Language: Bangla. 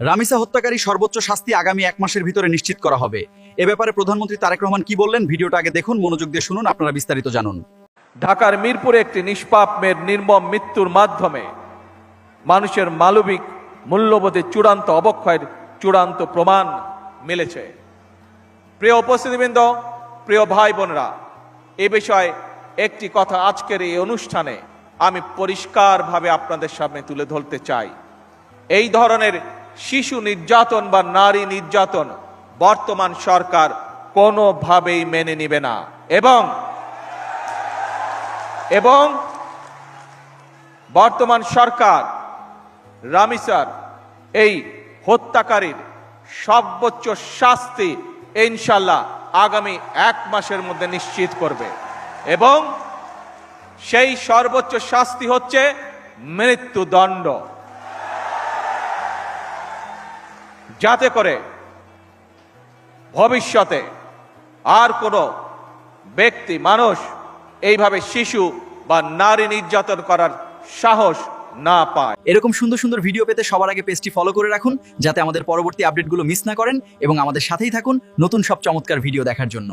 রামিসা হত্যাকারী সর্বোচ্চ শাস্তি আগামী 1 মাসের ভিতরে নিশ্চিত করা হবে। এ ব্যাপারে প্রধানমন্ত্রী তারেক রহমান কি বললেন, ভিডিওটা আগে দেখুন, মনোযোগ দিয়ে শুনুন, আপনারা বিস্তারিত জানুন। ঢাকার মিরপুরে একটি নিষ্পাপ মেয়ের নির্মম মৃত্যুর মাধ্যমে মানুষের মানবিক মূল্যবোধের চূড়ান্ত অবক্ষয়ের চূড়ান্ত প্রমাণ মিলেছে। প্রিয় উপস্থিতিবৃন্দ, প্রিয় ভাই বোনেরা, এ বিষয়ে একটি কথা আজকের এই অনুষ্ঠানে আমি পরিষ্কারভাবে আপনাদের সামনে তুলে ধরতে চাই। এই ধরনের শিশু নির্যাতন বা নারী নির্যাতন বর্তমান সরকার কোনোভাবেই মেনে নিবে না এবং বর্তমান সরকার রামিসার এই হত্যাকারীর সর্বোচ্চ শাস্তি ইনশাল্লাহ আগামী 1 মাসের মধ্যে নিশ্চিত করবে এবং সেই সর্বোচ্চ শাস্তি হচ্ছে মৃত্যুদণ্ড, যাতে করে ভবিষ্যতে আর কোনো ব্যক্তি মানুষ এইভাবে শিশু বা নারী নির্যাতন করার সাহস না পায়। এরকম সুন্দর সুন্দর ভিডিও পেতে সবার আগে পেজটি ফলো করে রাখুন, যাতে আমাদের পরবর্তী আপডেটগুলো মিস না করেন এবং আমাদের সাথেই থাকুন নতুন সব চমৎকার ভিডিও দেখার জন্য।